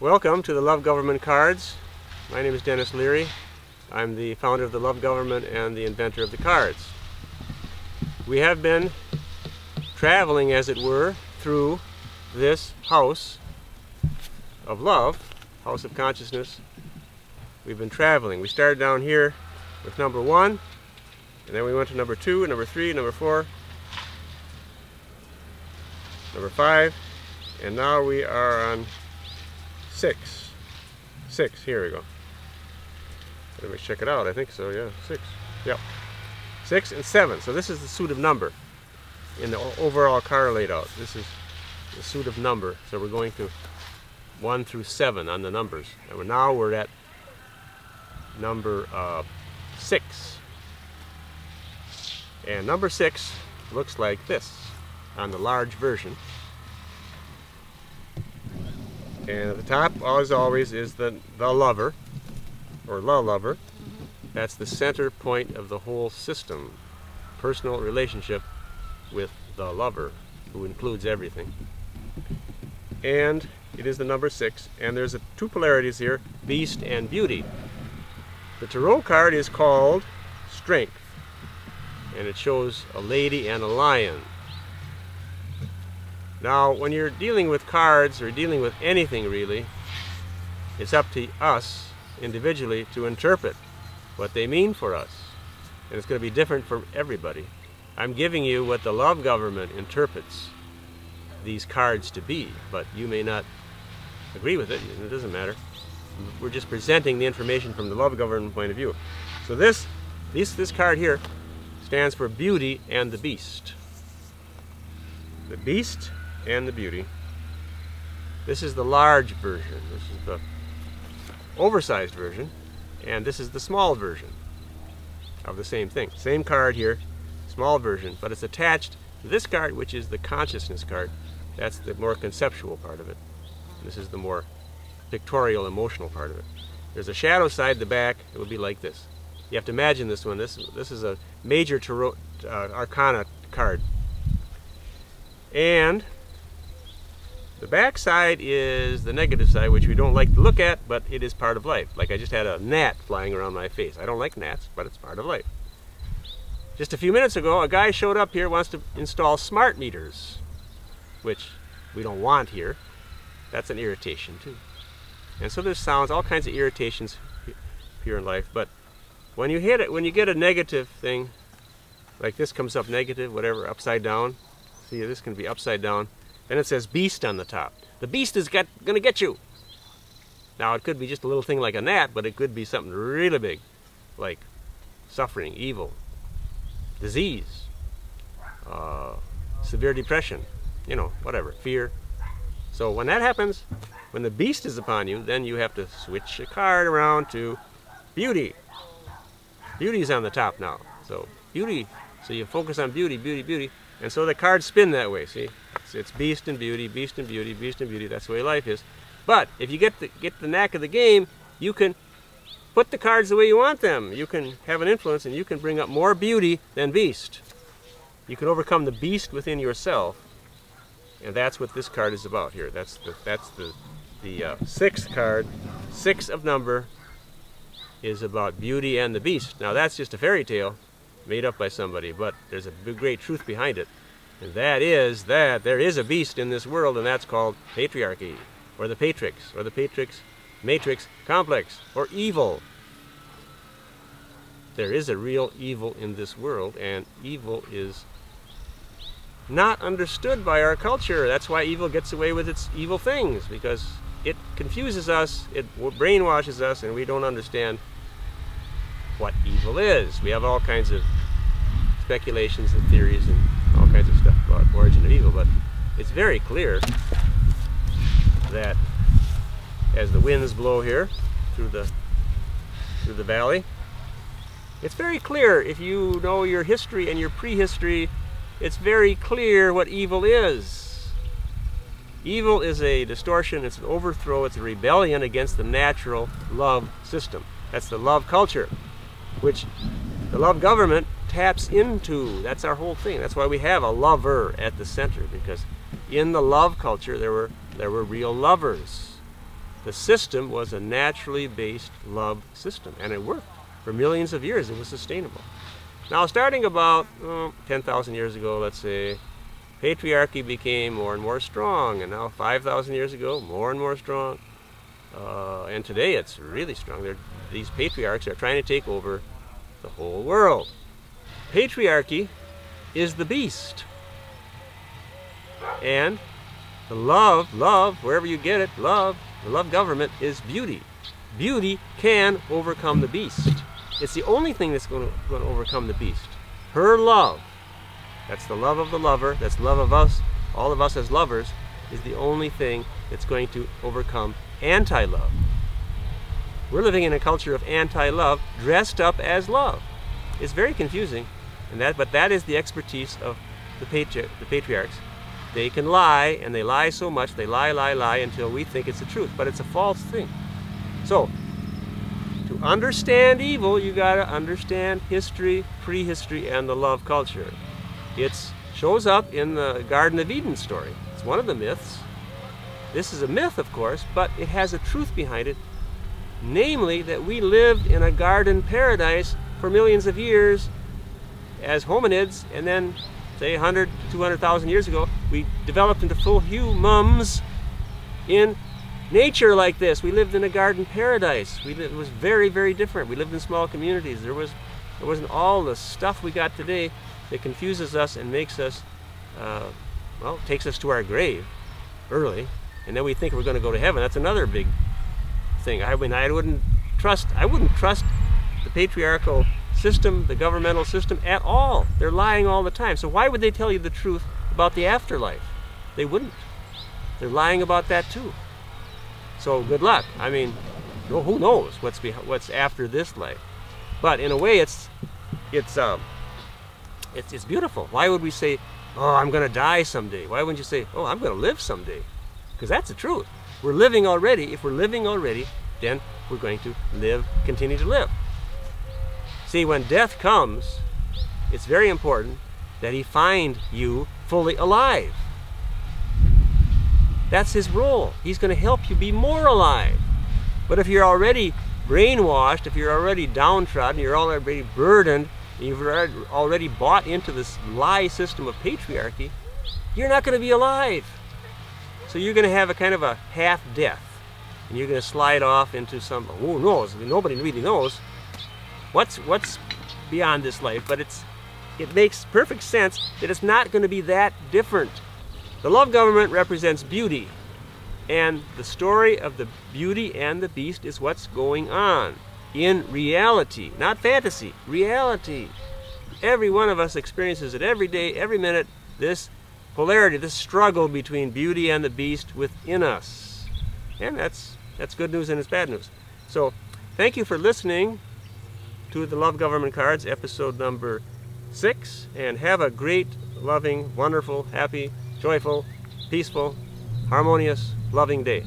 Welcome to the Love Government cards. My name is Dennis Leary. I'm the founder of the Love Government and the inventor of the cards. We have been traveling, as it were, through this house of love, house of consciousness. We've been traveling. We started down here with number 1, and then we went to number 2, number 3, number 4, number 5, and now we are on 6. Here we go. Let me check it out. I think so, yeah. 6. Yep. 6 and 7. So this is the suit of number in the overall card layout. This is the suit of number. So we're going to 1 through 7 on the numbers. And now we're at number 6. And number 6 looks like this on the large version. And at the top, as always, is the lover, or la lover. That's the center point of the whole system. Personal relationship with the lover, who includes everything. And it is the number 6. And there's two polarities here, beast and beauty. The tarot card is called Strength. And it shows a lady and a lion. Now, when you're dealing with cards, or dealing with anything really, it's up to us, individually, to interpret what they mean for us. And it's going to be different for everybody. I'm giving you what the Love Government interprets these cards to be, but you may not agree with it. It doesn't matter. We're just presenting the information from the Love Government point of view. So this card here stands for beauty and the beast. The beast and the beauty. This is the large version. This is the oversized version, and this is the small version of the same thing. Same card here, small version, but it's attached to this card, which is the consciousness card. That's the more conceptual part of it. This is the more pictorial, emotional part of it. There's a shadow side, the back. It will be like this. You have to imagine this one. This is a major tarot arcana card. And the back side is the negative side, which we don't like to look at, but it is part of life. Like I just had a gnat flying around my face. I don't like gnats, but it's part of life. Just a few minutes ago, a guy showed up here, wants to install smart meters, which we don't want here. That's an irritation too. And so there's sounds, all kinds of irritations here in life. But when you hit it, when you get a negative thing, like this comes up negative, whatever, upside down. See, this can be upside down. Then it says beast on the top. The beast is going to get you. Now it could be just a little thing like a gnat, but it could be something really big, like suffering, evil, disease, severe depression, you know, whatever, fear. So when that happens, when the beast is upon you, then you have to switch a card around to beauty. Beauty's on the top now. So beauty, so you focus on beauty, beauty, beauty. And so the cards spin that way, see? It's beast and beauty, beast and beauty, beast and beauty. That's the way life is. But if you get the knack of the game, you can put the cards the way you want them. You can have an influence, and you can bring up more beauty than beast. You can overcome the beast within yourself, and that's what this card is about here. That's the sixth card. 6 of number is about beauty and the beast. Now that's just a fairy tale made up by somebody, but there's a great truth behind it. And that is that there is a beast in this world, and that's called patriarchy, or the patrix, or the matrix complex, or evil. There is a real evil in this world, and evil is not understood by our culture. That's why evil gets away with its evil things, because it confuses us, it brainwashes us, and we don't understand what evil is. We have all kinds of speculations and theories and all kinds of stuff about origin of evil, but it's very clear that as the winds blow here through the valley, it's very clear, if you know your history and your prehistory, it's very clear what evil is. Evil is a distortion, it's an overthrow, it's a rebellion against the natural love system. That's the love culture, which the Love Government taps into. That's our whole thing. That's why we have a lover at the center, because in the love culture there were real lovers. The system was a naturally based love system, and it worked. For millions of years, it was sustainable. Now, starting about 10,000 years ago, let's say, patriarchy became more and more strong, and now 5,000 years ago, more and more strong. And today, it's really strong. These patriarchs are trying to take over the whole world. Patriarchy is the beast. And the love, wherever you get it, the love government is beauty. Beauty can overcome the beast. It's the only thing that's going to overcome the beast. Her love, that's the love of the lover, that's the love of us, all of us as lovers, is the only thing that's going to overcome anti-love. We're living in a culture of anti-love dressed up as love. It's very confusing, but that is the expertise of the patriarchs. They can lie, and they lie so much, they lie until we think it's the truth, but it's a false thing. So, to understand evil, you got to understand history, prehistory, and the love culture. It shows up in the Garden of Eden story. It's one of the myths. This is a myth, of course, but it has a truth behind it, namely that we lived in a garden paradise for millions of years as hominids, and then, say, 100 to 200,000 years ago, we developed into full humans in nature like this. We lived in a garden paradise. It was very, very different. We lived in small communities. There wasn't all the stuff we got today that confuses us and makes us, well, takes us to our grave early, and then we think we're going to go to heaven. That's another big thing. I mean, I wouldn't trust the patriarchal system, the governmental system at all. They're lying all the time. So why would they tell you the truth about the afterlife? They wouldn't. They're lying about that too. So good luck. I mean, who knows what's after this life? But in a way, it's beautiful. Why would we say, "Oh, I'm going to die someday"? Why wouldn't you say, "Oh, I'm going to live someday"? Because that's the truth. We're living already. If we're living already, then we're going to continue to live. See, when death comes, it's very important that he find you fully alive. That's his role. He's going to help you be more alive. But if you're already brainwashed, if you're already downtrodden, you're already burdened, you've already bought into this lie system of patriarchy, you're not going to be alive. So you're going to have a kind of a half-death. And you're going to slide off into some, who knows, nobody really knows what's beyond this life, but it makes perfect sense that it's not going to be that different. The love government represents beauty, and the story of the beauty and the beast is what's going on in reality, not fantasy, reality. Every one of us experiences it every day, every minute, this polarity, this struggle between beauty and the beast within us. And that's good news and it's bad news. So thank you for listening to the Love Government Cards, episode number 6, and have a great, loving, wonderful, happy, joyful, peaceful, harmonious, loving day.